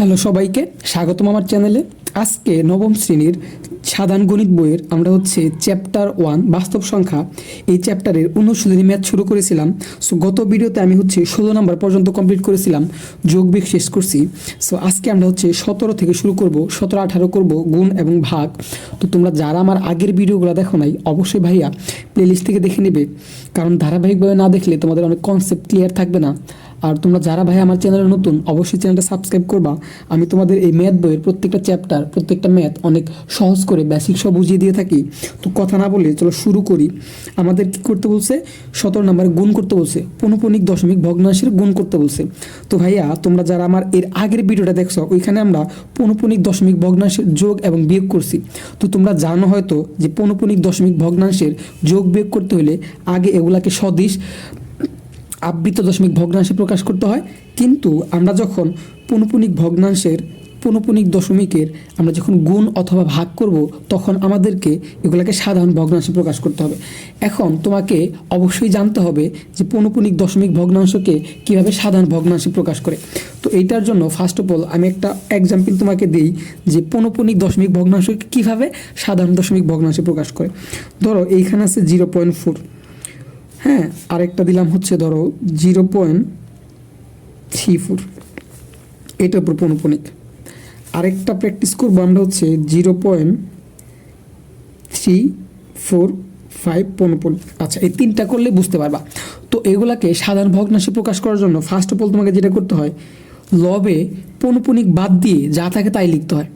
Hello সবাইকে স্বাগতম আমার চ্যানেলে। আজকে নবম শ্রেণীর সাধারণ গণিত বইয়ের আমরা চ্যাপ্টার 1 বাস্তব সংখ্যা এই চ্যাপ্টারের অনুশীলনী ম্যাথ শুরু করেছিলাম। সো গত ভিডিওতে আমি 16 নম্বর পর্যন্ত কমপ্লিট করেছিলাম, যোগ বিয়োগ শেষ করছি। সো আজকে আমরা 17 থেকে শুরু করব, 17 18 করব গুণ এবং ভাগ। তো তোমরা যারা আমার আগের ভিডিওগুলো দেখো নাই অবশ্যই ভাইয়া প্লেলিস্ট থেকে দেখে নেবে, কারণ ধারাবাহিকভাবে না দেখলে তোমাদের অনেক কনসেপ্ট ক্লিয়ার থাকবে না। আর তোমরা যারা ভাই আমার চ্যানেলে নতুন অবশ্যই চ্যানেলটা সাবস্ক্রাইব করবা। আমি তোমাদের এই ম্যাথ বইয়ের প্রত্যেকটা চ্যাপ্টার প্রত্যেকটা ম্যাথ অনেক সহজ করে বেসিক সব বুঝিয়ে দিয়ে থাকি। তো কথা না বলে চলো শুরু করি। আমাদের কি করতে বলছে? 17 নম্বরে গুণ করতে বলছে, পৌনঃপুনিক দশমিক ভগ্নাংশের গুণ করতে বলছে। তো ভাইয়া তোমরা যারা আমার এর আগের ভিডিওটা দেখছো ওইখানে আমরা পৌনঃপুনিক দশমিক ভগ্নাংশের যোগ এবং বিয়োগ করছি। তো তোমরা জানো হয়তো যে পৌনঃপুনিক দশমিক ভগ্নাংশের যোগ বিয়োগ করতে হলে আগে এগুলাকে সদিশ আবৃত দশমিক ভগ্নাংশে প্রকাশ করতে হয়, কিন্তু আমরা যখন পৌনঃপুনিক দশমিকের আমরা যখন গুণ অথবা ভাগ করব তখন আমাদেরকে এগুলাকে সাধারণ ভগ্নাংশে প্রকাশ করতে হবে। এখন তোমাকে অবশ্যই জানতে হবে যে পৌনঃপুনিক দশমিক ভগ্নাংশকে কীভাবে সাধারণ ভগ্নাংশে প্রকাশ করে। তো এইটার জন্য ফার্স্ট অফ অল আমি একটা এক্সাম্পল তোমাকে দিই যে পৌনঃপুনিক দশমিক ভগ্নাংশকে কীভাবে সাধারণ দশমিক ভগ্নাংশে প্রকাশ করে। ধরো এইখানে আছে 0.4, হ্যাঁ, আরেকটা দিলাম ধরো 0.34, এটার উপর পৌনঃপুনিক। আরেকটা প্র্যাকটিস করবো আমরা 0.345 পৌনঃপুনিক। আচ্ছা, এই তিনটা করলে বুঝতে পারবা। তো এগুলাকে সাধারণ ভগ্নাংশে প্রকাশ করার জন্য ফার্স্ট অফ অল তোমাকে যেটা করতে হয়, লবে পৌনঃপুনিক বাদ দিয়ে যা থাকে তাই লিখতে হয়।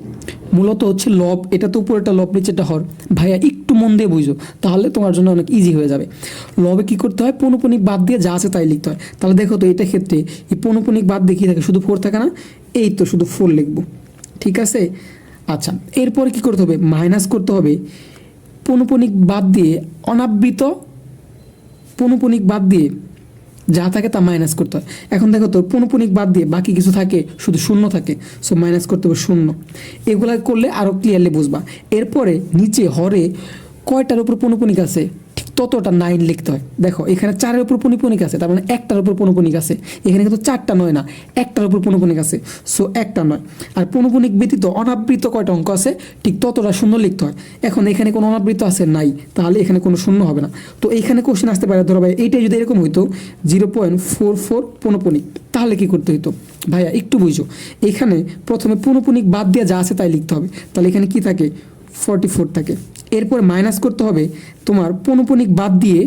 মূলত লব, এটা তো উপরেটা লব নিচেটা হর। ভাইয়া একটু মন দিয়ে বুঝো, তাহলে তোমার জন্য অনেক ইজি হয়ে যাবে। লবে কি করতে হয়? পৌনঃপুনিক বাদ দিয়ে যা আছে তাই লিখতে হয়। তাহলে দেখো তো এটা ক্ষেত্রে এই পৌনঃপুনিক বাদ দিয়ে কী থাকে? শুধু 4 থাকে না? এই তো শুধু 4 লিখবো, ঠিক আছে। আচ্ছা, এরপরে কি করতে হবে? মাইনাস করতে হবে পৌনঃপুনিক বাদ দিয়ে অনাবৃত পৌনঃপুনিক বাদ দিয়ে যা থাকে তা মাইনাস করতে হয়। এখন দেখো তো পৌনঃপুনিক বাদ দিয়ে বাকি কিছু থাকে, শুধু শূন্য থাকে, সো মাইনাস করতে হবে 0। এগুলা করলে আরও ক্লিয়ারলি বুঝবা। এরপরে নিচে হরে কয়টার উপর পৌনঃপুনিক আছে ঠিক ততটা 9 লিখতে হয়। দেখো এখানে 4-এর উপর পৌনঃপুনিক আছে, তার মানে একটার উপর পৌনঃপুনিক আছে। এখানে কিন্তু 4টা নয় না, একটার উপর পৌনঃপুনিক আছে, সো একটা নয়। আর পৌনঃপুনিক ব্যতীত অনাবৃত কয়টা অঙ্ক আছে ঠিক ততটা শূন্য লিখতে হয়। এখন এখানে কোনো অনাবৃত আছে নাই, তাহলে এখানে কোনো শূন্য হবে না। তো এইখানে কোশ্চেন আসতে পারে, ধরো ভাই এইটাই যদি এরকম হইতো 0.44 পৌনঃপুনিক, তাহলে কি করতে হইতো? ভাইয়া একটু বুঝো, এখানে প্রথমে পৌনঃপুনিক বাদ দিয়ে যা আছে তাই লিখতে হবে। তাহলে এখানে কি থাকে? 44 থাকে। এরপর মাইনাস করতে হবে তোমার পৌনঃপুনিক বাদ দিয়ে,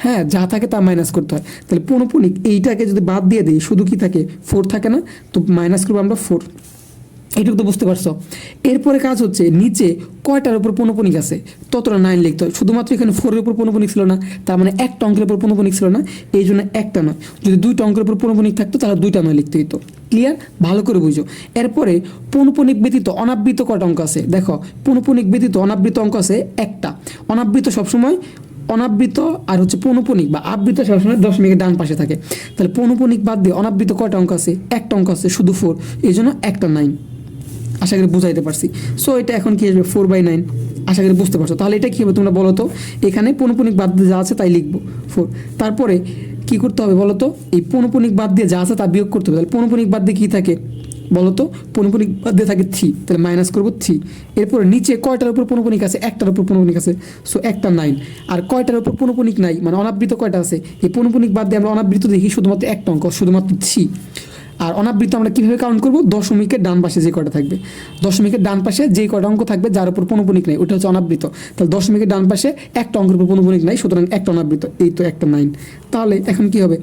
হ্যাঁ, যা থাকে তা মাইনাস করতে হয়। তাহলে পৌনঃপুনিক এইটাকে যদি বাদ দিয়ে দিই শুধু কি থাকে? 4 থাকে না? তো মাইনাস করবো আমরা 4। এইটুকু তো বুঝতে পারছো। এরপরে কাজ নিচে কয়টার উপর পৌনঃপুনিক আছে ততটা 9 লিখতে হয়। শুধুমাত্র এখানে 4-এর উপর পৌনঃপুনিক ছিল না, তার মানে একটা অঙ্কের উপর পৌনঃপুনিক ছিল না, এই জন্য একটা নয়। যদি 2টা অঙ্কের উপর পৌনঃপুনিক থাকতো তাহলে 2টা নয় লিখতে হতো। ক্লিয়ার? ভালো করে বুঝো। এরপরে পৌনঃপুনিক ব্যতীত অনাবৃত কয়টা অঙ্ক আছে? দেখো পৌনঃপুনিক ব্যতীত অনাবৃত অঙ্ক আছে একটা। অনাবৃত সবসময় অনাবৃত আর পৌনঃপুনিক বা আবৃত সবসময় দশমিকের ডান পাশে থাকে। তাহলে পৌনঃপুনিক বাদ দিয়ে অনাবৃত কয়টা অঙ্ক আছে? একটা অঙ্ক আছে, শুধু 4, এই জন্য একটা 9। আশা করি বুঝাইতে পারছি। সো এটা এখন কি আসবে? 4/9। আশা করি বুঝতে পারছো। তাহলে এটা কী হবে তোমরা বলো তো? এখানে পৌনঃপুনিক বাদ দিয়ে যা আছে তাই লিখবো 4। তারপরে কি করতে হবে বলো তো? এই পৌনঃপুনিক বাদ দিয়ে যা আছে তা বিয়োগ করতে হবে। তাহলে পৌনঃপুনিক বাদ দিয়ে কী থাকে বলো তো? পৌনঃপুনিক বাদ দিয়ে থাকে 3, তাহলে মাইনাস করবো 3। এরপরে নিচে কয়টার উপর পৌনঃপুনিক আছে? একটার উপর পৌনঃপুনিক আছে, সো একটা 9। আর কয়টার উপর পৌনঃপুনিক নাই, মানে অনাবৃত কয়টা আছে? এই পৌনঃপুনিক বাদ দিয়ে আমরা অনাবৃত দেখি শুধুমাত্র একটা অঙ্ক, শুধুমাত্র 3। আর অনাবৃত আমরা কীভাবে কাউন্ট করবো? দশমিকের ডান পাশে যে কয়টা থাকবে, দশমিকের ডান পাশে যেই কয়টা অঙ্ক থাকবে যার উপর পৌনঃপুনিক নেই ওটা অনাবৃত। তাহলে দশমিকের ডান পাশে একটা অঙ্কের উপর পৌনঃপুনিক নাই, সুতরাং একটা অনাবৃত, এই তো একটা 9। তাহলে এখন কি হবে?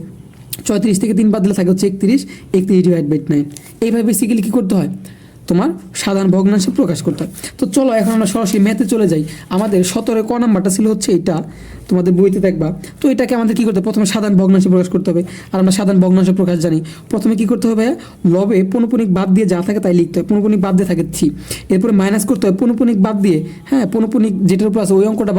34 থেকে 3 বাদ দিলে থাকে 31, 31/9। এইভাবে বেসিক্যালি কী করতে হয়? তোমার সাধারণ ভগ্নাংশে প্রকাশ করতে হয়। তো চলো এখন আমরা সরাসরি ম্যাথে চলে যাই। আমাদের 17 ক নাম্বারটা ছিল এটা, তোমাদের বইতে দেখবা। তো এটাকে আমাদের কী করতে হবে? প্রথমে সাধারণ ভগ্নাংশে প্রকাশ করতে হবে। আর আমরা সাধারণ ভগ্নাংশ প্রকাশ জানি। প্রথমে কী করতে হবে? লবে পৌনঃপুনিক বাদ দিয়ে যা থাকে তাই লিখতে হয়। পৌনঃপুনিক বাদ দিয়ে থাকে 3। এরপরে মাইনাস করতে হয় পৌনঃপুনিক বাদ দিয়ে, হ্যাঁ, পৌনঃপুনিক যেটার উপর আছে ওই অঙ্কটা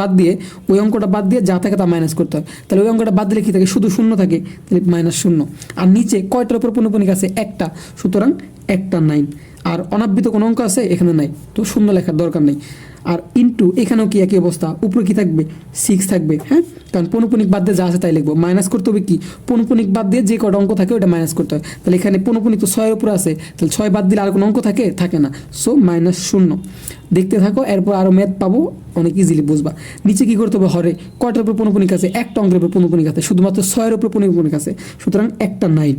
বাদ দিয়ে যা থাকে তা মাইনাস করতে হয়। তাহলে ওই অঙ্কটা বাদ দিলে কী থাকে? শুধু শূন্য থাকে, তাহলে -0। আর নিচে কয়টার উপর পৌনঃপুনিক আছে? একটা, সুতরাং একটা 9। আর অনাবৃত কোনো অঙ্ক আছে? এখানে নাই, তো শূন্য লেখার দরকার নেই। আর ইনটু এখানেও কি একই অবস্থা, উপরে কি থাকবে 6 থাকবে, হ্যাঁ, কারণ পৌনপুনিক বাদ দিয়ে যা আছে তাই লিখবো। মাইনাস করতে হবে কি, পৌনপুনিক বাদ দিয়ে যে কটা অঙ্ক থাকে ওটা মাইনাস করতে হয়। তাহলে এখানে পৌনপুনিক তো 6 এর উপরে আছে, তাহলে 6 বাদ দিলে আর কোনো অঙ্ক থাকে না, সো -0। দেখতে থাকো, এরপর আরও ম্যাথ পাবো, অনেক ইজিলি বুঝবা। নিচে কি করতে হবে, হরে কয়টার উপর পৌনপুনিক আছে, একটা অঙ্কের উপর পৌনপুনিক আছে, শুধুমাত্র 6 এর উপর পৌনপুনিক আছে, সুতরাং একটা 9।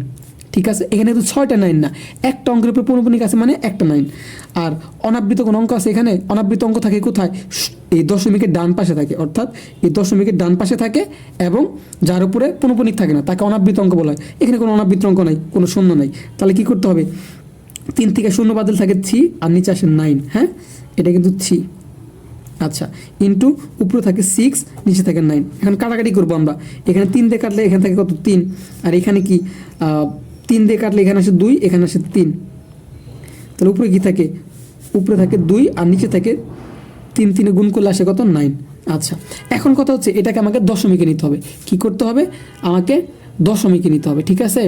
ঠিক আছে, এখানে তো 6টা 9 না, একটা অঙ্কের উপর পৌনপুনিক আছে মানে একটা 9। আর অনাবৃত কোনো অঙ্ক আছে এখানে, অনাবৃত অঙ্ক থাকে কোথায়, এই দশমিকের ডান পাশে থাকে, অর্থাৎ এই দশমিকের ডান পাশে থাকে এবং যার উপরে পৌনপুনিক থাকে না তাকে অনাবৃত অঙ্ক বলা হয়। এখানে কোনো অনাবৃত অঙ্ক নাই, কোনো শূন্য নাই, তাহলে কি করতে হবে, 3 থেকে 0 বাদল থাকে 3 আর নিচে আসে 9, হ্যাঁ, এটা কিন্তু 3। আচ্ছা, ইন্টু উপরে থাকে 6, নিচে থাকে 9। এখন কাটাকাটি করবো আমরা, এখানে 3 দিয়ে কাটলে এখানে থাকে কত 3, আর এখানে কি 3 দিয়ে কাটলে এখানে আসে 2, এখানে আসে 3, তাহলে উপরে কি থাকে, উপরে থাকে 2 আর নিচে থাকে 3, 3 গুণ করলে আসে কত 9। আচ্ছা, এখন কথা হচ্ছে এটাকে আমাকে দশমিকে নিতে হবে। কি করতে হবে, আমাকে দশমিকে নিতে হবে, ঠিক আছে।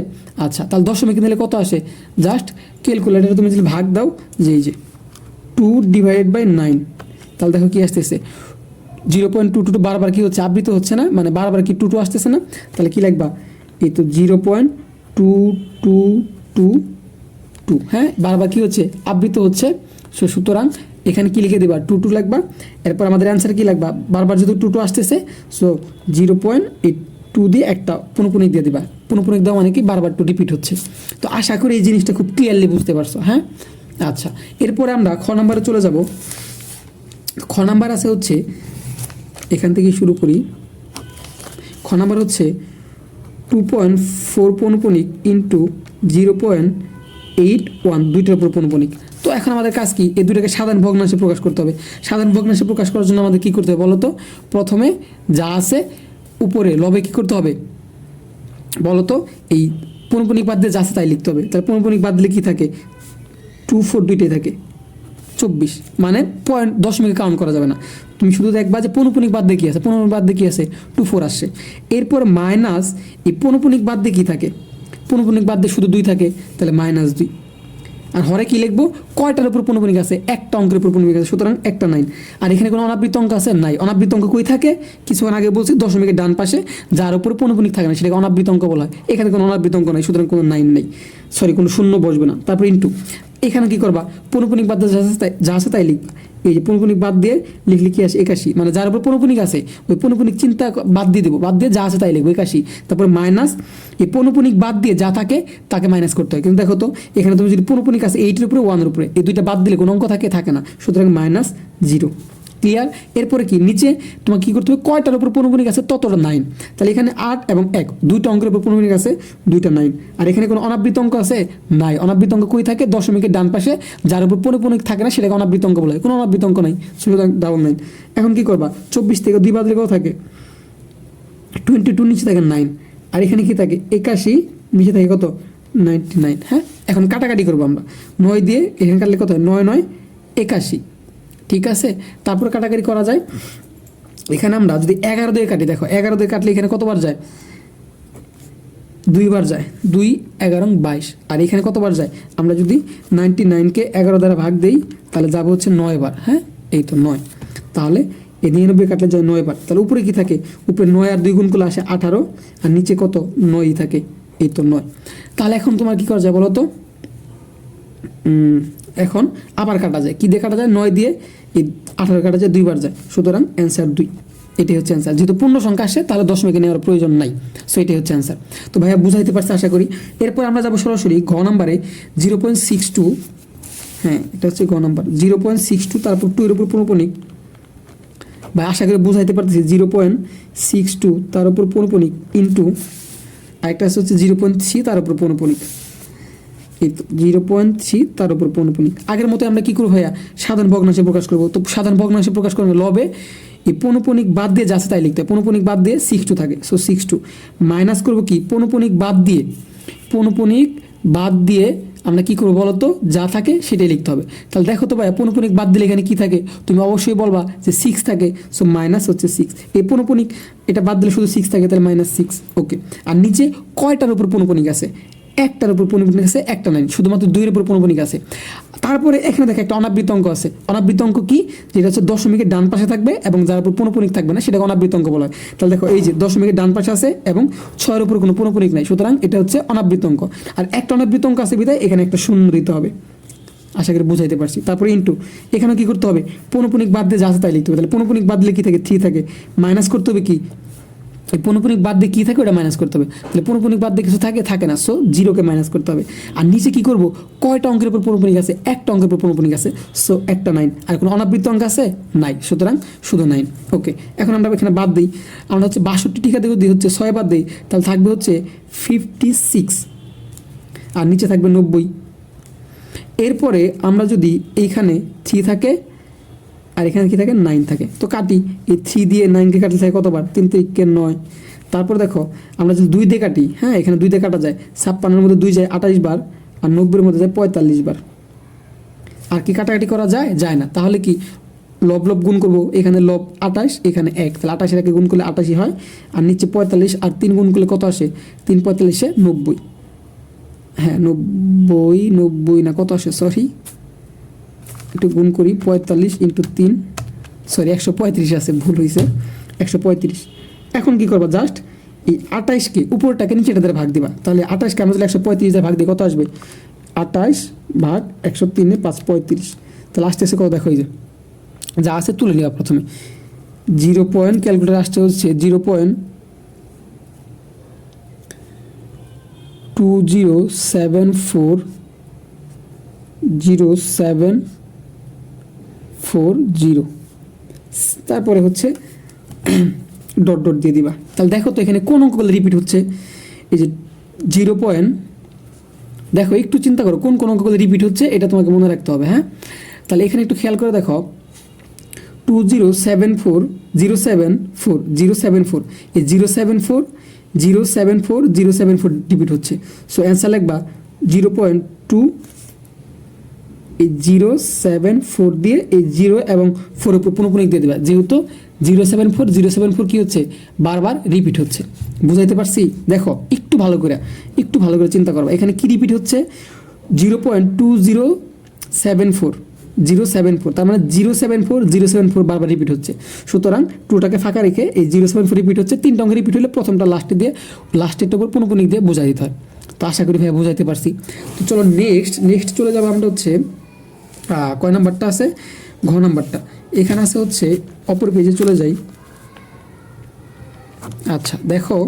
আচ্ছা, তাহলে দশমিকে নিলে কত আসে, জাস্ট ক্যালকুলেটারে তুমি যদি ভাগ দাও, যে এই যে 2/9, তাহলে দেখো কি আসতেছে 0.22, বারবার কি হচ্ছে, আবৃত হচ্ছে না, মানে বারবার কি 2 আসতেছে না, তাহলে কি লিখবা, এই তো 0.2222, হ্যাঁ, বারবার কি হচ্ছে, আবৃত হচ্ছে। সুতরাং এখানে কি লিখে দেবা, 2 লিখবা। এরপর আমাদের অ্যান্সার কি লিখবা, বারবার যেহেতু 2 আসতেছে, সো 0.82 দিয়ে একটা পৌনপুনিক দিয়ে দিবা। পৌনপুনিক দেওয়া মানে কি, বারবার 2 রিপিট হচ্ছে। তো আশা করি এই জিনিসটা খুব ক্লিয়ারলি বুঝতে পারছো, হ্যাঁ। আচ্ছা, এরপরে আমরা খ নাম্বারে চলে যাব। খ নাম্বার আছে হচ্ছে, এখান থেকে শুরু করি। খ নাম্বার হচ্ছে 2.4 পৌনপুনিক ইন্টু 0.81, দুইটার উপর পৌনপুনিক। তো এখন আমাদের কাজ কি, এই দুটাকে সাধারণ ভগ্নাংশে প্রকাশ করতে হবে। সাধারণ ভগ্নাংশে প্রকাশ করার জন্য আমাদের কী করতে হবে বলো তো, প্রথমে যা আছে উপরে লবে কী করতে হবে বলো তো, এই পৌনপুনিক বাদ দিয়ে যা আছে তাই লিখতে হবে। তাহলে পৌনপুনিক বাদ দিলে কী থাকে, 2 4 দুইটাই থাকে 24, মানে পয়েন্ট দশমিকে কাউন্ট করা যাবে না। তুমি শুধু দেখবা যে পৌনপুনিক বাদ দিয়ে কী আছে, পৌনপুনিক বাদ দিয়ে কী আছে 2 4 আসছে। এরপর মাইনাস এই পৌনপুনিক বাদ দিয়ে কী থাকে, পৌনপুনিক বাদ দিয়ে শুধু 2 থাকে, তাহলে -2। আর হরে কি লিখবো, কয়টার উপর পৌনপুনিক আছে, একটা অঙ্কের উপর পৌনপুনিক আছে, সুতরাং একটা 9। আর এখানে কোনো অনাবৃত অঙ্ক আছে নাই, অনাবৃত অঙ্ক কই থাকে, কিছুক্ষণ আগে বলছি দশমিকের ডান পাশে যার উপর পৌনপুনিক থাকে না সেটাকে অনাবৃত অঙ্ক বলা হয়। এখানে কোনো অনাবৃত অঙ্ক নাই, সুতরাং কোনো 9 নেই, সরি কোনো শূন্য বসবে না। তারপর ইন্টু এখানে কি করবা, পৌনপুনিক বাদ দিয়ে যা আছে তাই লিখবা। এই যে পৌনপুনিক বাদ দিয়ে লিখলে কি আসে 81, মানে যার উপর পৌনপুনিক আছে ওই পৌনপুনিক চিন্তা বাদ দিয়ে দেবো, বাদ দিয়ে যা আছে তাই লিখবো 81। তারপর মাইনাস এই পৌনপুনিক বাদ দিয়ে যা থাকে তাকে মাইনাস করতে হয়। কিন্তু দেখো তো এখানে তুমি যদি পৌনপুনিক আছে 8-এর উপরে 1-এর উপরে, এই দুইটা বাদ দিলে কোনো অঙ্ক থাকে না, সুতরাং -0। ক্লিয়ার। এরপরে কি নিচে তোমাকে কী করতে হবে, কয়টার উপর পৌনপুনিক আছে ততটা 9। তাহলে এখানে 8 এবং 1 দুইটা অঙ্কের উপর পৌনপুনিক আছে, দুইটা 9। আর এখানে কোনো অনাবৃত অঙ্ক আছে নাই, অনাবৃত অঙ্ক কই থাকে, দশমিকের ডান পাশে যার উপর পৌনপুনিক থাকে না সেটাকে অনাবৃত অঙ্ক বলা হয়। কোনো অনাবৃত অঙ্ক নাই, সুতরাং ডাবল 9। এখন কি করবা, 24 থেকে 2 বাদ দিলে কত থাকে 22, নিচে থাকে 9। আর এখানে কি থাকে 81, নিচে থাকে কত 99, হ্যাঁ। এখন কাটাকাটি করবো আমরা, 9 দিয়ে এখানে কাটলে কত হয়, 9 9 81, ঠিক আছে। তারপর কাটাকাটি করা যায়, এখানে আমরা যদি 11 দিয়ে কাটি, দেখো 11 দিয়ে কাটলে এখানে কতবার যায়, 2 বার যায়, 2 11 22। আর এখানে কতবার যায়, আমরা যদি 99কে 11 দ্বারা ভাগ দেই তাহলে যাবে হচ্ছে 9 বার, হ্যাঁ, এই তো 9। তাহলে এই 99 কাটলে যায় 9 বার, তাহলে উপরে কি থাকে, উপরে 9 আর 2 গুণ করলে আসে 18, আর নিচে কত 9ই থাকে, এই তো 9। তাহলে এখন তোমার কী করা যায় বলো তো, এখন আবার কাটা যায়, কী দিয়ে কাটা যায়, 9 দিয়ে এই 18 কাটা যায় 2 বার যায়, সুতরাং অ্যান্সার 2। এটাই হচ্ছে অ্যান্সার। যেহেতু পূর্ণ সংখ্যা আসে তাহলে দশমিকে নেওয়ার প্রয়োজন নাই, সো এটাই হচ্ছে অ্যান্সার। তো ভাইয়া বুঝাইতে পারছে আশা করি। এরপর আমরা যাবো সরাসরি ঘ নাম্বারে 0.62, হ্যাঁ এটা হচ্ছে ঘ নাম্বার 0.62, তারপর 2 এর উপর পৌনপুনিক। ভাই আশা করি বুঝাইতে পারতেছি, 0.62 তার উপর পৌনপুনিক ইন্টু আরেকটা হচ্ছে 0.3 তার উপর পৌনপুনিক, এই তো 0.3 তার উপর পৌনপুনিক। আগের মতো আমরা কী করবো ভাইয়া, সাধারণ ভগ্নাংশে প্রকাশ করবো। তো সাধারণ ভগ্নাংশে প্রকাশ করবো লবে এই পৌনপুনিক বাদ দিয়ে যা আছে তাই লিখতে হয়। পৌনপুনিক বাদ দিয়ে 62 থাকে, সো 62 মাইনাস করবো কি, পৌনপুনিক বাদ দিয়ে আমরা কী করবো বলো তো, যা থাকে সেটাই লিখতে হবে। তাহলে দেখো তো ভাইয়া পৌনপুনিক বাদ দিলে এখানে কী থাকে, তুমি অবশ্যই বলবা যে 6 থাকে, সো মাইনাস হচ্ছে 6। এই পৌনপুনিক এটা বাদ দিলে শুধু 6 থাকে, তাহলে -6, ওকে। আর নিচে কয়টার উপর পৌনপুনিক আছে, একটার উপর পৌনপুনিক আছে একটা নাই, শুধুমাত্র 2 এর উপর পৌনপুনিক আছে। তারপরে এখানে দেখো একটা অনাবৃত অঙ্ক আছে। অনাবৃত অঙ্ক কি, যেটা হচ্ছে দশমিকের ডান পাশে থাকবে এবং যার উপর পৌনপুনিক থাকবে না সেটাকে অনাবৃত অঙ্ক বলা হয়। তাহলে দেখো এই যে দশমিকের ডান পাশে আছে এবং 6 এর উপর কোনো পৌনপুনিক নাই, সুতরাং এটা হচ্ছে অনাবৃত অঙ্ক। আর একটা অনাবৃত অঙ্ক আছে বিধায় এখানে একটা শূন্য দিতে হবে। আশা করি বুঝাইতে পারছি। তারপরে ইন্টু, এখানে কি করতে হবে, পৌনপুনিক বাদ দিয়ে যা আছে তাই লিখতে হবে। তাহলে পৌনপুনিক বাদ দিলে কি থাকে, 3 থাকে, মাইনাস করতে হবে কি, এই পৌনপুনিক বাদ দিয়ে কী থাকে ওটা মাইনাস করতে হবে। তাহলে পৌনপুনিক বাদ দিয়ে কিছু থাকে না, সো 0কে মাইনাস করতে হবে। আর নিচে কি করব, কয়টা অঙ্কের উপর পৌনপুনিক আছে, একটা অঙ্কের উপর পৌনপুনিক আছে, সো একটা 9। আর কোনো অনাবৃত অঙ্ক আছে নাই, সুতরাং শুধু 9। ওকে, এখন আমরা এখানে বাদ দিই, আমরা হচ্ছে 62 টিকা দিয়ে হচ্ছে 6 বাদ দিই, তাহলে থাকবে হচ্ছে 56 আর নিচে থাকবে 90। এরপরে আমরা যদি এইখানে 3 থাকে আর এখানে কি থাকে 9 থাকে, তো কাটি, এই 3 দিয়ে 9কে কাটলে থাকে কতবার, 3 × 3 = 9। তারপর দেখো আমরা যদি 2 দিয়ে কাটি, হ্যাঁ এখানে 2 দিয়ে কাটা যায়, 56 মধ্যে 2 যায় 28 বার আর 90 মধ্যে যায় 45 বার। আর কি কাটাকাটি করা যায়, যায় না। তাহলে কি লব লব গুণ করবো, এখানে লব 28 এখানে 1, তাহলে 28 গুণ করলে 88 হয় আর নিচে 45 আর 3 গুণ করলে কত আসে, 3 × 45 = 90। হ্যাঁ 90 না কত আসে, সরি একটু গুণ করি, 45 × 3, সরি 135 আছে, ভুল হয়েছে, 135। এখন কি করবা, জাস্ট এই 28কে উপরটাকে নিচেটা দ্বারা ভাগ দিবা। তাহলে 28কে আমরা যদি 135 দ্বারা ভাগ দিই কত আসবে, 28 ভাগ 103 5 35। তাহলে আসতে কত দেখো, এই যে যা আছে তুলে নেওয়া প্রথমে 0 পয়েন্ট, ক্যালকুলেটার আসতে হচ্ছে 0.20740740, তারপরে হচ্ছে ডট ডট দিয়ে দিবা। তাহলে দেখো তো এখানে কোন অঙ্কগুলো রিপিট হচ্ছে, এই যে 0 পয়েন্ট, দেখো একটু চিন্তা করো কোন কোন অঙ্কগুলো রিপিট হচ্ছে, এটা তোমাকে মনে রাখতে হবে। হ্যাঁ তাহলে এখানে একটু খেয়াল করে দেখো, 2074074 এই 074 রিপিট হচ্ছে। সো অ্যান্সার লিখবা 0.2, এই 074 দিয়ে এই 0 এবং 4 উপর পৌনপুনিক দিয়ে দেবা, যেহেতু 074 কি হচ্ছে, বারবার রিপিট হচ্ছে। বুঝাইতে পারছি, দেখো একটু ভালো করে চিন্তা করবা, এখানে কি রিপিট হচ্ছে, 0.2074 তার মানে 074 বারবার রিপিট হচ্ছে। সুতরাং 2টাকে ফাঁকা রেখে এই 074 রিপিট হচ্ছে, 3টা অঙ্ক রিপিট হলে প্রথমটা লাস্টে দিয়ে লাস্টেরটা উপর পৌনপুনিক দিয়ে বোঝাই দিতে হয়। তো আশা করি ভাইয়া বুঝাইতে পারছি। তো চলো নেক্সট চলে যাবো আমরা হচ্ছে কয় নাম্বারটা আছে, ঘ নাম্বারটা। এখানে আছে হচ্ছে অপর পেজে চলে যাই। আচ্ছা দেখো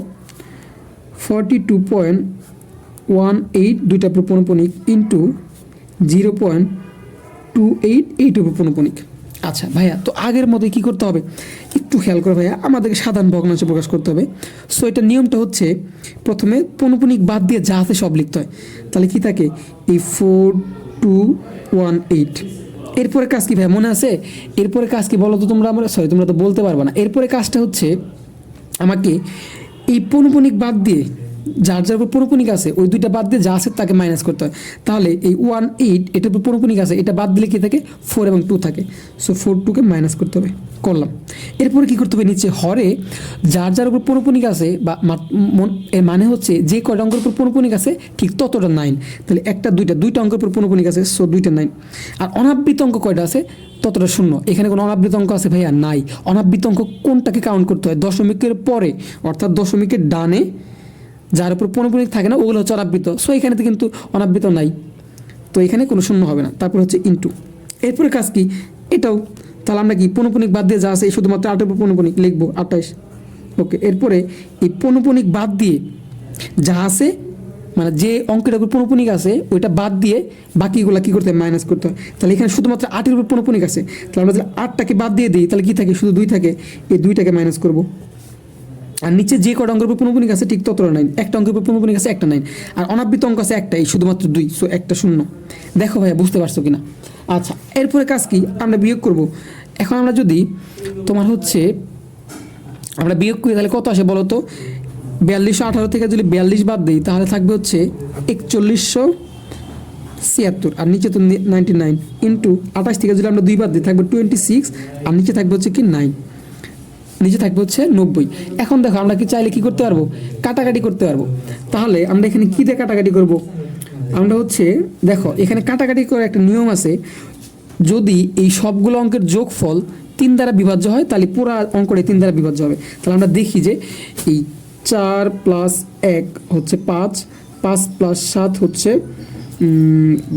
42.18 দুইটা উপর পৌনপুনিক ইন্টু 0.288 উপর পৌনপুনিক। আচ্ছা ভাইয়া, তো আগের মতোই কী করতে হবে, একটু খেয়াল করে ভাইয়া, আমাদেরকে সাধারণ ভগ্নাংশ প্রকাশ করতে হবে। সো এটা নিয়মটা হচ্ছে প্রথমে পৌনপুনিক বাদ দিয়ে যা আছে সব লিখতে হয়। তাহলে কি থাকে, এই 4218। এরপরে কাজ কি ভাইয়া মনে আছে, এরপরে কাজ কি বলো তো তোমরা, তোমরা তো বলতে পারবে না। এরপরে কাজটা হচ্ছে আমাকে এই পৌনপুনিক বাদ দিয়ে যার উপর পৌনপুনিক আছে ওই দুইটা বাদ দিয়ে যা আছে তাকে মাইনাস করতে হয়। তাহলে এই 18 এটার উপর পৌনপুনিক আছে, এটা বাদ দিলে কি থাকে, 4 এবং 2 থাকে। সো 4 কে মাইনাস করতে হবে, করলাম। এরপরে কি করতে হবে, নিচে হরে যার উপর পৌনপুনিক আছে বা এর মানে হচ্ছে যে কয়টা অঙ্কের উপর পৌনপুনিক আছে ঠিক ততটা 9। তাহলে দুইটা অঙ্কের উপর পৌনপুনিক আছে, সো 2টা 9। আর অনাবৃত অঙ্ক কয়টা আছে, ততটা 0। এখানে কোনো অনাবৃত অঙ্ক আছে ভাইয়া, নাই। অনাবৃত অঙ্ক কোনটাকে কাউন্ট করতে হয়, দশমিকের পরে, অর্থাৎ দশমিকের ডানে যার উপর পৌনপুনিক থাকে না ওগুলো হচ্ছে অনাবৃত। সো এখানে তো কিন্তু অনাবৃত নাই, তো এখানে কোনো শূন্য হবে না। তারপর হচ্ছে ইন্টু, এরপরে কাজ কি, এটাও। তাহলে আমরা কি পৌনপুনিক বাদ দিয়ে যা আছে শুধুমাত্র 8 উপর পৌনপুনিক লিখবো 28। ওকে, এরপরে এই পৌনপুনিক বাদ দিয়ে যা আছে, মানে যে অঙ্কের উপর পৌনপুনিক আছে ওইটা বাদ দিয়ে বাকিগুলো কী করতে হয়, মাইনাস করতে হয়। তাহলে এখানে শুধুমাত্র 8 উপর পৌনপুনিক আছে, তাহলে আমরা যদি 8টাকে বাদ দিয়ে দিই তাহলে কী থাকে, শুধু 2 থাকে, এই 2টাকে মাইনাস করবো। আর নিচে যে কটা অঙ্কের উপর পৌনপুনিক আছে ঠিক ততটা 9, একটা অঙ্কের উপর পৌনপুনিক আছে একটা 9, আর অনাবৃত অঙ্ক আছে একটা, এই শুধুমাত্র 2, সো একটা 0। দেখো ভাইয়া বুঝতে পারছো কিনা। আচ্ছা এরপরে কাজ কি, আমরা বিয়োগ করব। এখন আমরা যদি তোমার হচ্ছে আমরা বিয়োগ করি তাহলে কত আসে বলো তো, 4218 থেকে যদি 42 বাদ দিই তাহলে থাকবে হচ্ছে 4176, আর নিচে তো 99 ইন্টু 28 থেকে যদি আমরা 2 বাদ দিই থাকবে 26, আর নিচে থাকবে হচ্ছে কি 9। নিচে থাকবে হচ্ছে 90। এখন দেখো আমরা কি চাইলে কি করতে পারবো, কাটাকাটি করতে পারবো। তাহলে আমরা এখানে কী দিয়ে কাটাকাটি করব, আমরা হচ্ছে দেখো এখানে কাটাকাটি করে একটা নিয়ম আছে, যদি এই সবগুলো অঙ্কের যোগফল 3 দ্বারা বিভাজ্য হয় তাহলে পুরো অঙ্কটা 3 দ্বারা বিভাজ্য হবে। তাহলে আমরা দেখি যে এই 4 + 1 হচ্ছে 5, 5 + 7 হচ্ছে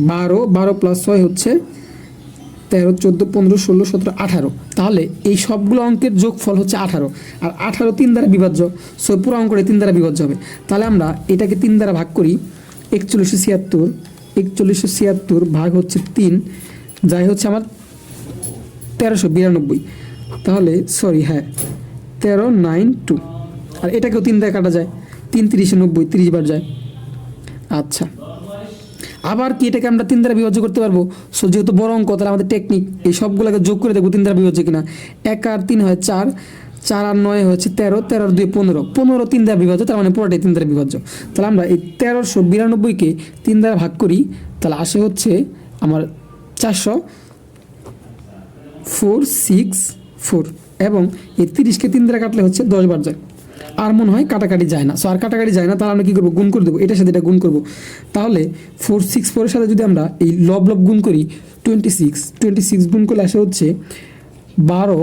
12, 12 + 6 হচ্ছে 13, 14, 15, 16, 17, 18। তাহলে এই সবগুলো অঙ্কের যোগফল হচ্ছে 18, আর 18 3 দ্বারা বিভাজ্য, সো পুরো অঙ্কটা 3 দ্বারা বিভাজ্য হবে। তাহলে আমরা এটাকে 3 দ্বারা ভাগ করি, 4176, 4176 ভাগ হচ্ছে 3, যাই হচ্ছে আমার 1392। তাহলে সরি হ্যাঁ 1392, আর এটাকেও 3 দ্বারা কাটা যায়, 3 × 30 = 90, 30 বার যায়। আচ্ছা, আবার কি এটাকে আমরা 3 দ্বারা বিভাজ্য করতে পারবো। সো যেহেতু বড় অঙ্ক, তাহলে আমাদের টেকনিক এই সবগুলোকে যোগ করে দেখবো 3 দ্বারা বিভাজ্য কিনা। 1 আর 3 হয় 4, 4 আর 9 হচ্ছে 13, 13 আর 2 15, 15 3 দ্বারা বিভাজ্য, তার মানে পুরোটাই 3 দ্বারা বিভাজ্য। তাহলে আমরা এই 1392কে 3 দ্বারা ভাগ করি, তাহলে আসে হচ্ছে আমার 464, এবং এই 30কে 3 দ্বারা কাটলে হচ্ছে 10 বার যায়। আর মনে হয় কাটাকাটি যায় না, সো আর কাটাকাটি যায় না, তাহলে আমরা কী করবো, গুণ করে দেবো, এটার সাথে এটা গুণ করবো। তাহলে 464 এর সাথে যদি আমরা এই লব লব গুণ করি, 26 গুণ করলে আসে হচ্ছে 12,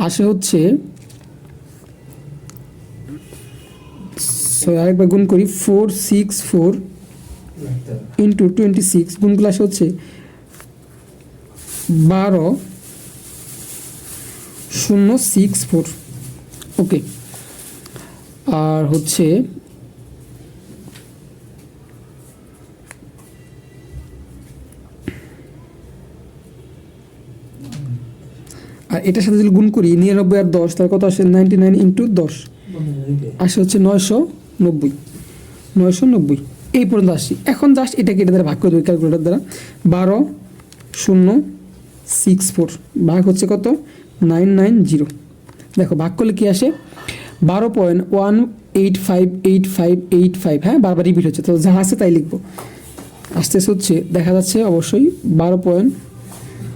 আসে হচ্ছে আরেকবার গুণ করি, 464 × 26 গুণ করলে আসে হচ্ছে 12064। ওকে, আর হচ্ছে আর এটার সাথে যদি গুণ করি 99 আর 10, তার কত আসে 99 × 10 আসে হচ্ছে 990। এই পর্যন্ত আসছি। এখন জাস্ট এটাকে এটা দ্বারা ভাগ করে দেবো ক্যালকুলেটর দ্বারা। 12064 ভাগ হচ্ছে কত, 990। দেখো ভাগ করলে কি আসে, 12.1858585। হ্যাঁ, বারবার রিপিট হচ্ছে, তো যা আছে তাই লিখবো। আস্তে আস্তে হচ্ছে দেখা যাচ্ছে অবশ্যই 12.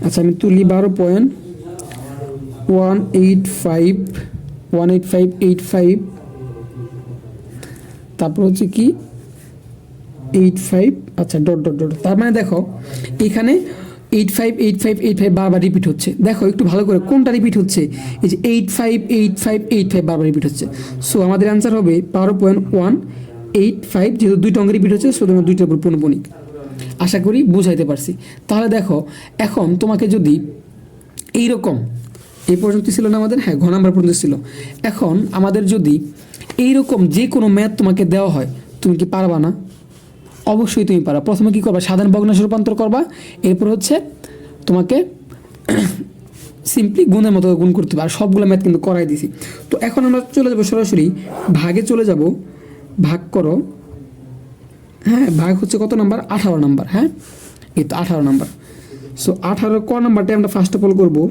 আচ্ছা আমি তুলি 12.18585, তারপর হচ্ছে কি 85, আচ্ছা ডট ডট ডট। তার মানে দেখো এখানে 858585 বারবার রিপিট হচ্ছে। দেখো একটু ভালো করে কোনটা রিপিট হচ্ছে, এই যে 858585 বারবার রিপিট হচ্ছে। সো আমাদের অ্যান্সার হবে 12.185, যেহেতু দুইটা অঙ্ক রিপিট হচ্ছে, সুতরাং দুইটার উপর পৌনঃপুনিক। আশা করি বুঝাইতে পারছি। তাহলে দেখো এখন তোমাকে যদি এইরকম, এই পর্যন্ত ছিল না আমাদের, হ্যাঁ ঘ নাম্বার পর্যন্ত ছিল। এখন আমাদের যদি এইরকম যে কোনো ম্যাথ তোমাকে দেওয়া হয়, তুমি কি পারবা না? অবশ্যই তুমি পারো। প্রথমে কি করবা, সাধারণ ভগ্নাংশে রূপান্তর করবা, এরপর হচ্ছে তোমাকে সিম্পলি গুণের মতো গুণ করতে হবে। আর সবগুলো ম্যাথ কিন্তু করাই দিছি। তো এখন আমরা চলে যাব সরাসরি ভাগে চলে যাব। ভাগ করো, হ্যাঁ ভাগ হচ্ছে কত নাম্বার, 18 নাম্বার। হ্যাঁ এই তো 18 নাম্বার। সো 18 ক নাম্বারটা আমরা ফার্স্ট অফ অল করবো।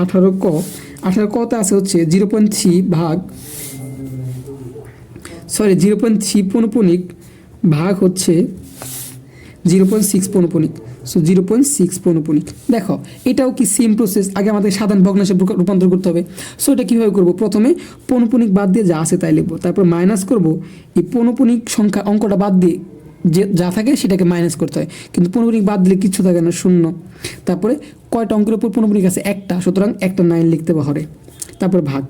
18 কতে আছে হচ্ছে 0.3 ভাগ, সরি 0.3 পৌনঃপুনিক ভাগ হচ্ছে 0.6 পৌনঃপুনিক। সো 0.6 পৌনঃপুনিক। দেখো এটাও কি সেম প্রসেস, আগে আমাদের সাধারণ ভগ্নাংশে রূপান্তর করতে হবে। সো এটা কীভাবে করবো, প্রথমে পৌনঃপুনিক বাদ দিয়ে যা আছে তাই লিখবো, তারপর মাইনাস করবো এই পৌনঃপুনিক সংখ্যা অঙ্কটা বাদ দিয়ে যে যা থাকে সেটাকে মাইনাস করতে হয়, কিন্তু পৌনঃপুনিক বাদ দিলে কিচ্ছু থাকে না, শূন্য। তারপরে কয়টা অঙ্কের উপর পৌনঃপুনিক আছে, একটা, সুতরাং একটা 9 লিখতে হবে। তারপর ভাগ,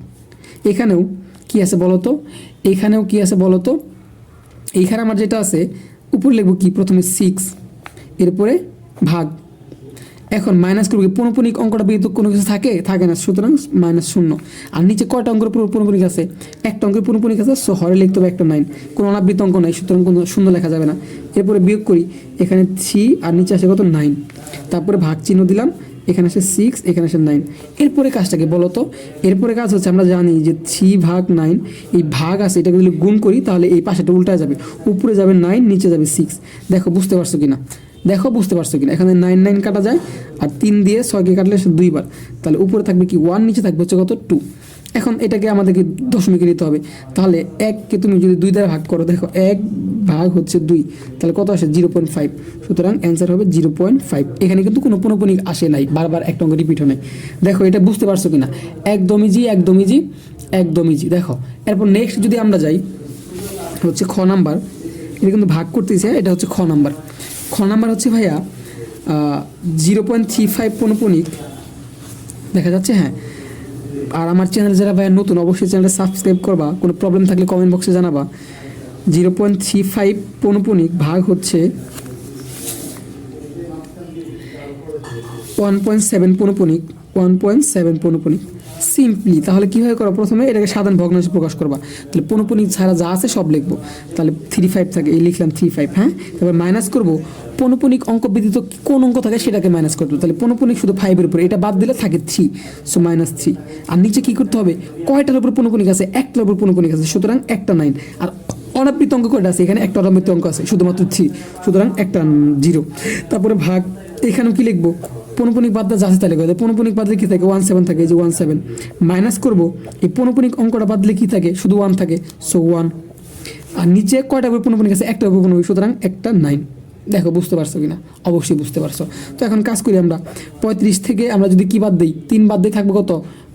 এখানেও কি আছে বলো তো, এখানেও কি আছে বলো তো, এইখানে আমার যেটা আছে উপরে লিখবো কি, প্রথমে 6, এরপরে ভাগ। এখন মাইনাস করবো, পৌনঃপুনিক অঙ্কটা ব্যতীত কোনো কিছু থাকে না, সুতরাং -0। আর নিচে কয়টা অঙ্কের উপর পৌনঃপুনিক আছে, একটা অঙ্কের পৌনঃপুনিক আছে, সো হরে লিখতে হবে একটা 9, কোনো অনাবৃত অঙ্ক নাই, সুতরাং কোনো শূন্য লেখা যাবে না। এরপরে বিয়োগ করি, এখানে 3 আর নিচে আসে কত 9, তারপরে ভাগ চিহ্ন দিলাম, এখানে আসে 6, এখানে আসে 9। এরপরে কাজটাকে বলো তো, এরপরে কাজ হচ্ছে আমরা জানি যে 3 ভাগ 9, এই ভাগ আছে এটাকে যদি গুণ করি তাহলে এই পাশেটা উল্টায় যাবে, উপরে যাবে 9, নিচে যাবে 6। দেখো বুঝতে পারছো কিনা, এখানে 9 9 কাটা যায়, আর 3 দিয়ে 6কে কাটলে 2 বার, তাহলে উপরে থাকবে কি 1, নিচে থাকবে হচ্ছে কত 2। এখন এটাকে আমাদেরকে দশমিকে নিতে হবে, তাহলে 1কে তুমি যদি 2 দ্বারা ভাগ করো, দেখো 1 ভাগ হচ্ছে 2, তাহলে কত আসে 0.5, সুতরাং অ্যান্সার হবে 0.5। এখানে কিন্তু কোনো পৌনঃপুনিক আসে নাই, বারবার একটা অঙ্ক রিপিট হয় নাই। দেখো এটা বুঝতে পারছো কিনা, একদমই জি একদমই জি একদমই জি। দেখো এরপর নেক্সট যদি আমরা যাই হচ্ছে খ নাম্বার, এটা কিন্তু ভাগ করতেছে, এটা হচ্ছে খ নাম্বার। খ নাম্বার হচ্ছে ভাইয়া 0.35 পৌনঃপুনিক দেখা যাচ্ছে, হ্যাঁ। আর আমার চ্যানেল যারা ভাইয়া নতুন, অবশ্যই চ্যানেলটা সাবস্ক্রাইব করবা, কোনো প্রবলেম থাকলে কমেন্ট বক্সে জানাবা। 0.35 পৌনঃপুনিক ভাগ হচ্ছে 1.7 পৌনঃপুনিক, 1.7 পৌনঃপুনিক। সিম্পলি তাহলে কীভাবে করো, প্রথমে এটাকে সাধারণ ভগ্নাংশে প্রকাশ করবা, তাহলে পৌনঃপুনিক ছাড়া যা আছে সব লিখবো, তাহলে 35 থাকে, এই লিখলাম 35, হ্যাঁ। তারপর মাইনাস করবো পৌনঃপুনিক অঙ্ক ব্যতীত কোন অঙ্ক থাকে সেটাকে মাইনাস করতে হবে, তাহলে পৌনঃপুনিক শুধু 5-এর উপরে, এটা বাদ দিলে থাকে 3, সো -3। আর নিচে কী করতে হবে, কয়টার উপর পৌনঃপুনিক আছে, একটার উপর পৌনঃপুনিক আছে, সুতরাং একটা 9। আর অনাবৃত অঙ্ক কয়টা আছে, এখানে একটা অনাবৃত অঙ্ক আছে শুধুমাত্র 3, সুতরাং একটা 0। তারপরে ভাগ, এখানেও কি লিখবো, পৌনঃপুনিক বাদ যা আছে তাহলে লিখবো, পৌনঃপুনিক বাদলে কী থাকে 17 থাকে, এই যে 17 মাইনাস করবো, এই পৌনঃপুনিক অঙ্কটা বাদলে কী থাকে, শুধু 1 থাকে, সো 1। আর নিচে কয়টা উপর পৌনঃপুনিক আছে, একটা উপর পৌনঃপুনিক, সুতরাং একটা 9। দেখো বুঝতে পারছো কিনা, অবশ্যই বুঝতে পারছো। তো এখন কাজ করি আমরা, 35 থেকে আমরা যদি কী বাদ দিই, 3 বাদ দিই, থাকবে কত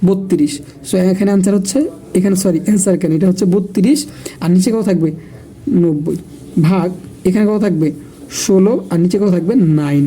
32। সো এখানে অ্যান্সার হচ্ছে, এখানে সরি অ্যান্সার কেন, এটা হচ্ছে 32, আর নিচে কত থাকবে 90, ভাগ এখানে কত থাকবে 16, আর নিচে কত থাকবে 9।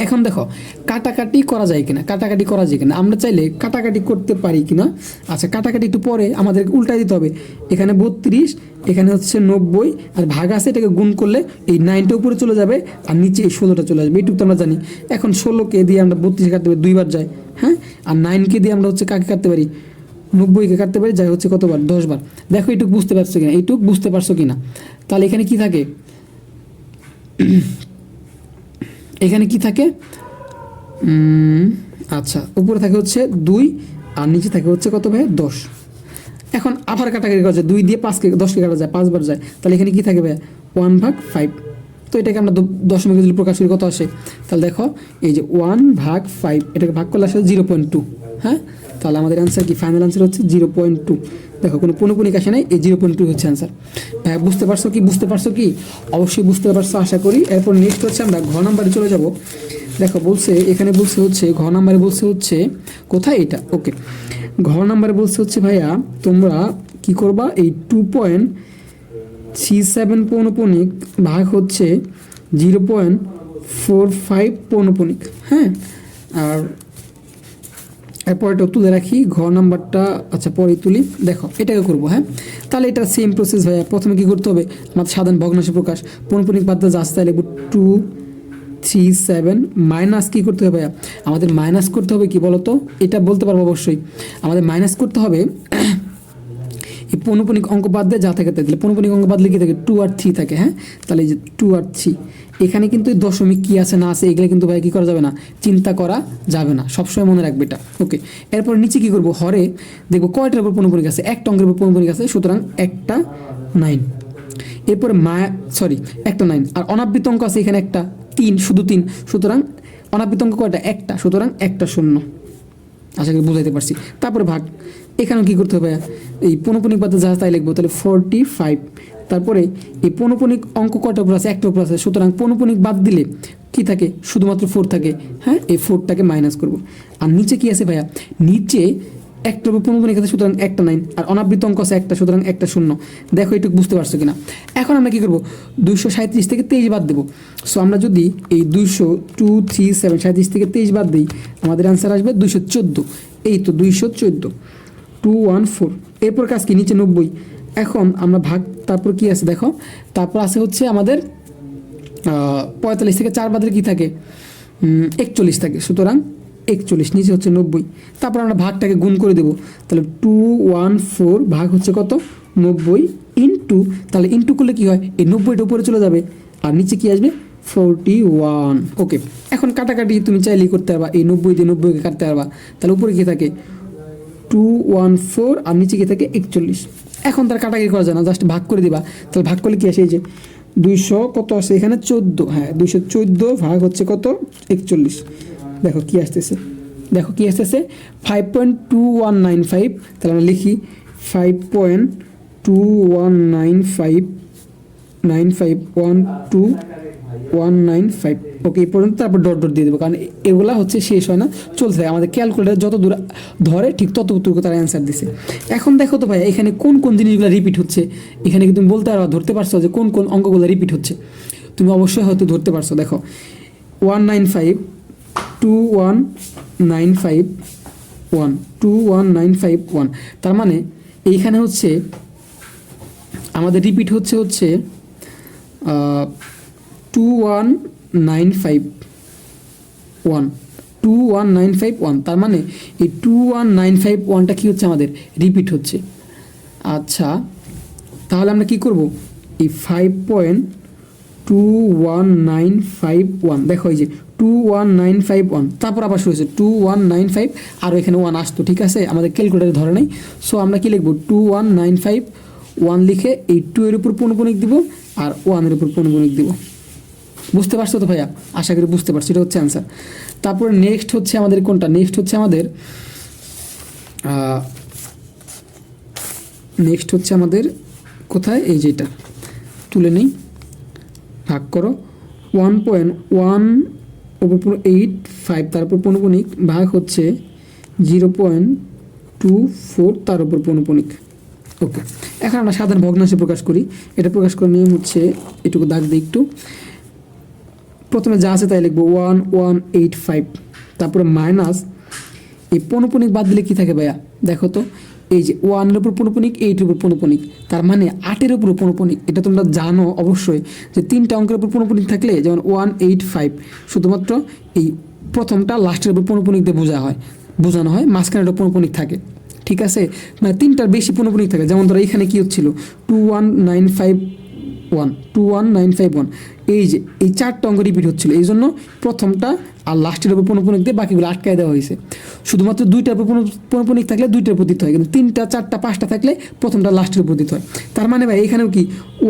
এখন দেখো কাটাকাটি করা যায় কিনা, কাটাকাটি করা যায় কিনা, আমরা চাইলে কাটাকাটি করতে পারি কিনা। আচ্ছা কাটাকাটি একটু পরে আমাদের উল্টাই দিতে হবে, এখানে 32, এখানে হচ্ছে 90, আর ভাগ আছে, এটাকে গুণ করলে এই 9টা উপরে চলে যাবে, আর নিচে এই 16টা চলে আসবে, এইটুকু তো আমরা জানি। এখন 16কে দিয়ে আমরা 32 কাটতে পারি 2 বার যায়, হ্যাঁ। আর 9কে দিয়ে আমরা হচ্ছে কাকে কাটতে পারি, 90কে কাটতে পারি, যাই হচ্ছে কতবার 10 বার। দেখো এইটুকু বুঝতে পারছো কিনা, এইটুকু বুঝতে পারছো কিনা। তাহলে এখানে কি থাকে, এখানে কি থাকে, আচ্ছা উপরে থাকে হচ্ছে 2, আর নিচে থাকে হচ্ছে কত ভাই 10। এখন আবার কাটাকাটি করা যায়, 2 দিয়ে 5কে 10কে কাটা যায়, 5 বার যায়, তাহলে এখানে কি থাকে ভাই 1/5। তো এটাকে আমরা দশমিকে যদি প্রকাশ করি কত আসে, তাহলে দেখো এই যে 1/5, এটাকে ভাগ করলে আসে 0.2, হ্যাঁ। তাহলে আমাদের অ্যান্সার কি, ফাইনাল অ্যান্সার হচ্ছে 0.2। দেখো কোনো পৌনঃপুনিক আসে নাই, এই 0.2 হচ্ছে অ্যান্সার। ভাই বুঝতে পারছো কি, বুঝতে পারছো কি, অবশ্যই বুঝতে পারছো আশা করি। এরপর নেক্সট হচ্ছে আমরা ঘ নাম্বারে চলে যাব। দেখো বলছে, এখানে বলছে হচ্ছে ঘ নাম্বারে বলছে হচ্ছে কোথায় এটা, ওকে ঘ নাম্বারে বলছে হচ্ছে ভাইয়া তোমরা কি করবা, এই 2.37 পৌনঃপুনিক ভাগ হচ্ছে 0.45 পৌনঃপুনিক, হ্যাঁ। আর এরপর এটা তুলে রাখি, ঘ নাম্বারটা আচ্ছা পরে তুলি। দেখো এটাকে করবো, হ্যাঁ। তাহলে এটা সেম প্রসেস ভাইয়া, প্রথমে কি করতে হবে, আমাদের সাধারণ ভগ্নাংশে প্রকাশ, পৌনঃপুনিক বাদ যা আসতে লিখবো 237 মাইনাস কী করতে হবে ভাইয়া, আমাদের মাইনাস করতে হবে কি বলতো, এটা বলতে পারবো অবশ্যই, আমাদের মাইনাস করতে হবে এই পৌনঃপুনিক অঙ্ক বাদ দিয়ে যা থাকে, তাহলে পৌনঃপুনিক অঙ্ক বাদলে কি থাকে 2 আর 3 থাকে, হ্যাঁ। তাহলে এই যে 2 আর 3, এখানে কিন্তু দশমিক কী আছে না আছে এগুলো কিন্তু ভাই কী করা যাবে না, চিন্তা করা যাবে না, সবসময় মনে রাখবে এটা, ওকে। এরপর নিচে কী করবো, হরে দেখবো কয়টার উপর পৌনঃপুনিক আছে, একটা অঙ্কের উপর পৌনঃপুনিক আছে, সুতরাং একটা 9। এরপরে একটা 9, আর অনাবৃত অঙ্ক আছে এখানে একটা 3, শুধু 3, সুতরাং অনাবৃত অঙ্ক কয়টা, একটা, সুতরাং একটা 0। আশা করি বুঝাইতে পারছি। তারপরে ভাগ, এখানেও কী করতে হবে, এই পৌনঃপুনিক বাদে যা তাই লিখবো, তাহলে 45। তারপরে এই পৌনঃপুনিক অঙ্ক কয়টার উপর আছে, একটা উপর আছে, সুতরাং পৌনঃপুনিক বাদ দিলে কি থাকে, শুধুমাত্র 4 থাকে, হ্যাঁ। এই 4টাকে মাইনাস করবো। আর নিচে কি আছে ভাইয়া, নিচে একটার উপর পৌনঃপুনিক আছে, সুতরাং একটা 9, আর অনাবৃত অঙ্ক আছে একটা, সুতরাং একটা 0। দেখো এটুকু বুঝতে পারছো কিনা। এখন আমরা কী করবো, 237 থেকে 23 বাদ দেবো। সো আমরা যদি এই 37 থেকে 23 বাদ দিই, আমাদের অ্যান্সার আসবে 214। এই তো 214, 214। এরপর কাজ কি, নিচে 90। এখন আমরা ভাগ, তারপর কি আছে দেখো, তারপর আছে হচ্ছে আমাদের 45 থেকে 4 বাদের কি থাকে 41 থাকে, সুতরাং 41, নিচে হচ্ছে 90। তারপর আমরা ভাগটাকে গুণ করে দেবো, তাহলে 214 ভাগ হচ্ছে কত 90 ইন্টু, তাহলে ইন্টু করলে কি হয়, এই 90টা উপরে চলে যাবে, আর নিচে কি আসবে 41, ওকে। এখন কাটাকাটি তুমি চাইলেই করতে পারবা, এই 90 দিয়ে 90কে কাটতে পারবা, তাহলে উপরে কি থাকে 214, আর নিচে কি থাকে 41। এখন তার কাটাকাটি করা যায় না, জাস্ট ভাগ করে দিবা, তাহলে ভাগ করলে কি আসে, এই যে 200 কত আসে এখানে 14, হ্যাঁ 214 ভাগ হচ্ছে কত 41। দেখো কি আসতেছে দেখো কি আসতেছে 5.2195, তাহলে আমরা লিখি 5.2195 ওকে এই পর্যন্ত, তারপর ডট ডট দিয়ে দেবো, কারণ এগুলা হচ্ছে শেষ হয় না, চলতে থাকে। আমাদের ক্যালকুলেটার যত দূর ধরে ঠিক ততটুকু তারা অ্যান্সার দিছে। এখন দেখো তো ভাই এখানে কোন কোন জিনিসগুলো রিপিট হচ্ছে, এখানে কি তুমি বলতে পারো, ধরতে পারছো যে কোন কোন অঙ্কগুলো রিপিট হচ্ছে? তুমি অবশ্যই হয়তো ধরতে পারছো। দেখো 195 2195 1 21951, তার মানে এইখানে হচ্ছে আমাদের রিপিট হচ্ছে 21951, তার মানে এই 21951টা কি হচ্ছে আমাদের রিপিট হচ্ছে। আচ্ছা তাহলে আমরা কি করব, এই 5.21951 দেখো এই যে 21951, তারপর আবার শুরু হয়েছে 2195, আর এখানে 1 আসতো, ঠিক আছে, আমাদের ক্যালকুলেটারে ধরে নেই। সো আমরা কি লিখবো 21951 লিখে এই 2 এর উপর পৌনঃপুনিক দিব আর 1 এর উপর পৌনঃপুনিক দিব। বুঝতে পারছো তো ভাইয়া? আশা করি বুঝতে পারছো, এটা হচ্ছে অ্যান্সার। তারপরে নেক্সট হচ্ছে আমাদের কোনটা, নেক্সট হচ্ছে আমাদের কোথায়, এই যেটা তুলে নিই, ভাগ করো 1.1/85, তারপর পৌনঃপুনিক ভাগ হচ্ছে 0.24 তার উপর পৌনঃপুনিক। ওকে, এখন আমরা সাধারণ ভগ্নাংশে প্রকাশ করি। এটা প্রকাশ করার নিয়ম হচ্ছে এটুকু দাগ দিই একটু। প্রথমে যা আছে তাই লিখবো 1185, তারপরে মাইনাস এই পৌনঃপুনিক বাদ দিলে কি থাকে ভাইয়া দেখো তো, এই যে 1 এর উপর পৌনঃপুনিক, 8 এর উপর পৌনঃপুনিক, তার মানে 8 এর উপর পৌনঃপুনিক। এটা তোমরা জানো অবশ্যই যে 3টা অঙ্কের উপর পৌনঃপুনিক থাকলে, যেমন 185 শুধুমাত্র এই প্রথমটা লাস্টের উপর পৌনঃপুনিক দিয়ে বোঝানো হয়, মাঝখানে একটা পৌনঃপুনিক থাকে, ঠিক আছে, মানে 3টার বেশি পৌনঃপুনিক থাকে। যেমন ধরো এখানে কি হচ্ছিল 21951, এই যে এই 4টা অঙ্ক রিপিট হচ্ছিল, এই জন্য প্রথমটা আর লাস্টের উপর পৌনঃপুনিক দিয়ে বাকিগুলো আটকায় দেওয়া হয়েছে। শুধুমাত্র 2টার উপর পৌনঃপুনিক থাকলে 2টার উপর দিতে হয়, কিন্তু 3টা 4টা 5টা থাকলে প্রথমটা লাস্টের উপর দিতে হয়। তার মানে ভাই এখানেও কি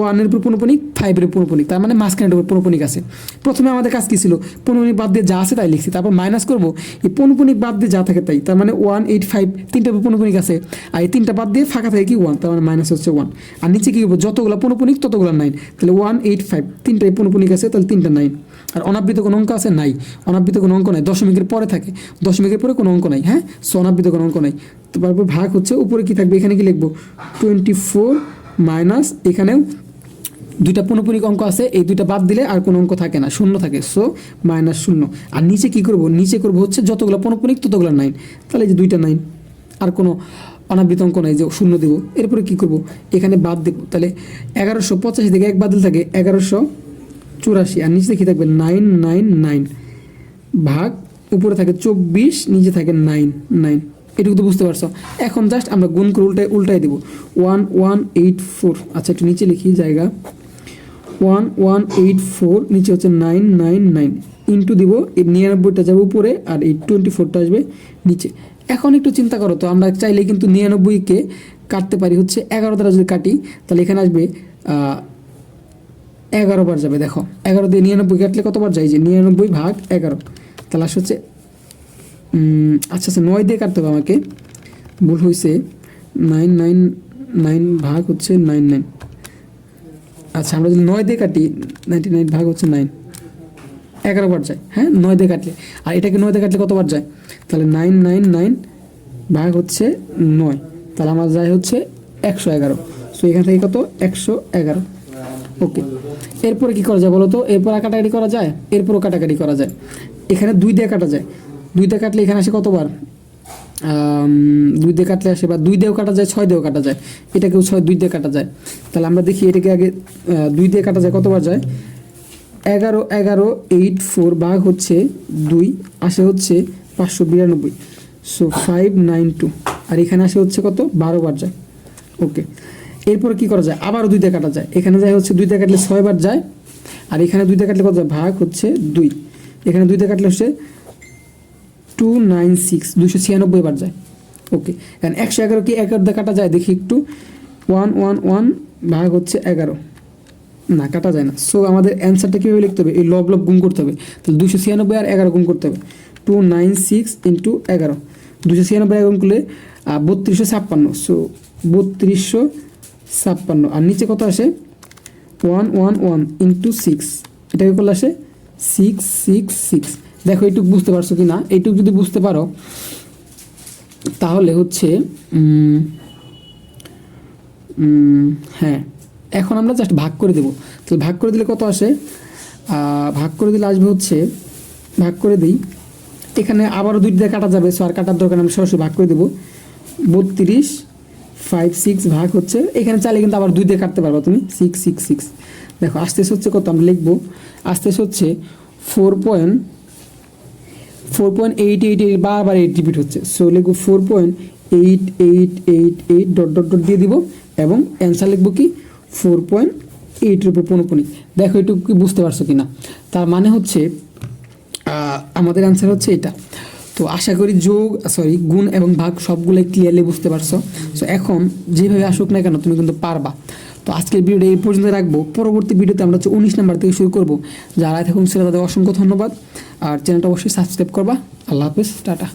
1 এর উপর পৌনঃপুনিক, 5 এর উপর পৌনঃপুনিক, তার মানে মাঝখানের উপর পৌনঃপুনিক আছে। প্রথমে আমাদের কাজ কি ছিল, পৌনঃপুনিক বাদ দিয়ে যা আছে তাই লিখছি, তারপর মাইনাস করবো এই পৌনঃপুনিক বাদ দিয়ে যা থাকে তাই, তার মানে 185 3টার উপর পৌনঃপুনিক আছে, আর এই 3টা বাদ দিয়ে ফাঁকা থাকে কি 1, তার মানে মাইনাস হচ্ছে 1। আর নিচে কি করবো, যতগুলো পৌনঃপুনিক ততগুলো 9, তাহলে 185 3টায় পৌনঃপুনিক আছে, তাহলে 3টা 9। আর অনাবৃত কোনো অঙ্ক আছে নাই, অনাবৃত কোনো অঙ্ক নাই, দশমিকের পরে থাকে, দশমিকের পরে কোনো অঙ্ক নাই, হ্যাঁ, সো অনাবৃত কোনো অঙ্ক নাই। তো তারপর ভাগ হচ্ছে উপরে কি থাকবে, এখানে কি লিখবো 24 মাইনাস, এখানেও 2টা পৌনঃপুনিক অঙ্ক আছে, এই 2টা বাদ দিলে আর কোনো অঙ্ক থাকে না, শূন্য থাকে, সো -0। আর নিচে কি করব, নিচে করবো হচ্ছে যতগুলো পৌনঃপুনিক ততগুলো 9, তাহলে এই যে 2টা 9, আর কোনো অনাবৃত অঙ্ক নাই যে শূন্য দেব। এরপরে কি করব, এখানে বাদ দেব, তাহলে 1185 থেকে 1 বাদ দিলে থাকে 1184, আর নিচে কি থাকবে 999 ভাগ উপরে থাকে 24, নিচে থাকে 9। এটুকু তো বুঝতে পারছো। এখন জাস্ট আমরা গুণ করে উল্টাই দেবো 1184। আচ্ছা একটু নিচে লিখি জায়গা, 1184 নিচে হচ্ছে 999 ইন্টু দিব, এই 99টা যাবে উপরে আর এই 24টা আসবে নিচে। এখন একটু চিন্তা করো তো, আমরা চাইলে কিন্তু 99কে কাটতে পারি হচ্ছে 11 দ্বারা, যদি কাটি তাহলে এখানে আসবে 11 বার যাবে। দেখো 11 দিয়ে 99 কাটলে কতবার যায়, যে 99 ভাগ 11, তাহলে আসলে হচ্ছে আচ্ছা 9 দিয়ে কাটতে হবে আমাকে, ভুল হয়েছে, 999 ভাগ হচ্ছে 99। আচ্ছা আমরা যদি 9 দিয়ে কাটি 99 ভাগ হচ্ছে 9, 11 বার যায়, হ্যাঁ 9 দিয়ে কাটলে। আর এটাকে 9 দিয়ে কাটলে কতবার যায়, তাহলে 999 ভাগ হচ্ছে 9, তাহলে আমার যায় হচ্ছে 111। সো এখান থেকে কত 111। ওকে, এরপরে কি করা যায় বলো তো, এরপর কাটাকাটি করা যায়, এরপরও কাটাকাটি করা যায়। এখানে 2 দিয়ে কাটা যায়, 2 দিয়ে কাটলে এখানে আসে কতবার, 2 দিয়ে কাটলে আসে, বা 2 দিয়েও কাটা যায়, 6 দিয়েও কাটা যায়, এটাকেও 2 দিয়ে কাটা যায়। তাহলে আমরা দেখি এটাকে আগে 2 দিয়ে কাটা যায়, কতবার যায়, 1184 ভাগ হচ্ছে 2 আসে হচ্ছে 592, সো 592, আর এখানে আসে হচ্ছে কত 12 বার যায়। ওকে, এরপরে কি করা যায়, আবারও 2 দিয়ে কাটা যায়, এখানে যায় হচ্ছে 2 দিয়ে কাটলে 6 বার যায়, আর এখানে 2 দিয়ে কাটলে কত যায়, ভাগ হচ্ছে 2, এখানে 2 দিয়ে কাটলে হচ্ছে 296 296 বার যায়। ওকে, এখন 111 কি 11 দিয়ে কাটা যায়, দেখি একটু, 111 ভাগ হচ্ছে 11, না কাটা যায় না। সো আমাদের অ্যান্সারটা কীভাবে লিখতে হবে, এই লব গুণ করতে হবে, তাহলে 296 আর 11 গুণ করতে হবে, 296 ইন্টু 11, 296 গুণ করলে 3256, সো 3256, আর নিচে কত আসে 111 ইন্টু 6, এটাকে করলে আসে 666। দেখো এইটুকু বুঝতে পারছো কি না? এইটুকু যদি বুঝতে পারো তাহলে হচ্ছে হ্যাঁ, এখন আমরা জাস্ট ভাগ করে দেবো। তাহলে ভাগ করে দিলে কত আসে? ভাগ করে দিলে আসবে হচ্ছে, ভাগ করে দিই, এখানে আবারও 2 দিয়ে কাটা যাবে, সো আর কাটার দরকার, আমরা সরাসরি ভাগ করে দেবো। 3256 ভাগ হচ্ছে, এখানে চাইলে কিন্তু আবার 2 দিয়ে কাটতে পারবো তুমি, 666। দেখো আসতেছে হচ্ছে কত, আমরা লিখবো আসতেছে হচ্ছে 4.888, বারবার 8 রিপিট হচ্ছে, সো লিখবো 4.8888 ডট ডট ডট দিয়ে দিব, এবং অ্যান্সার লিখবো কি 4.8 উপর 55। দেখো এটুকু কি বুঝতে পারছো কি না? তার মানে হচ্ছে আমাদের অ্যান্সার হচ্ছে এটা। তো আশা করি গুণ এবং ভাগ সবগুলোই ক্লিয়ারলি বুঝতে পারছো। সো এখন যেভাবে আসুক না কেন তুমি কিন্তু পারবা। তো আজকের ভিডিওটা এই পর্যন্ত রাখবো, পরবর্তী ভিডিওতে আমরা হচ্ছে 19 নাম্বার থেকে শুরু করবো। যারা এখন ছিল তাদের অসংখ্য ধন্যবাদ, আর চ্যানেলটা অবশ্যই সাবস্ক্রাইব করবা। আল্লাহ হাফেজ, টাটা।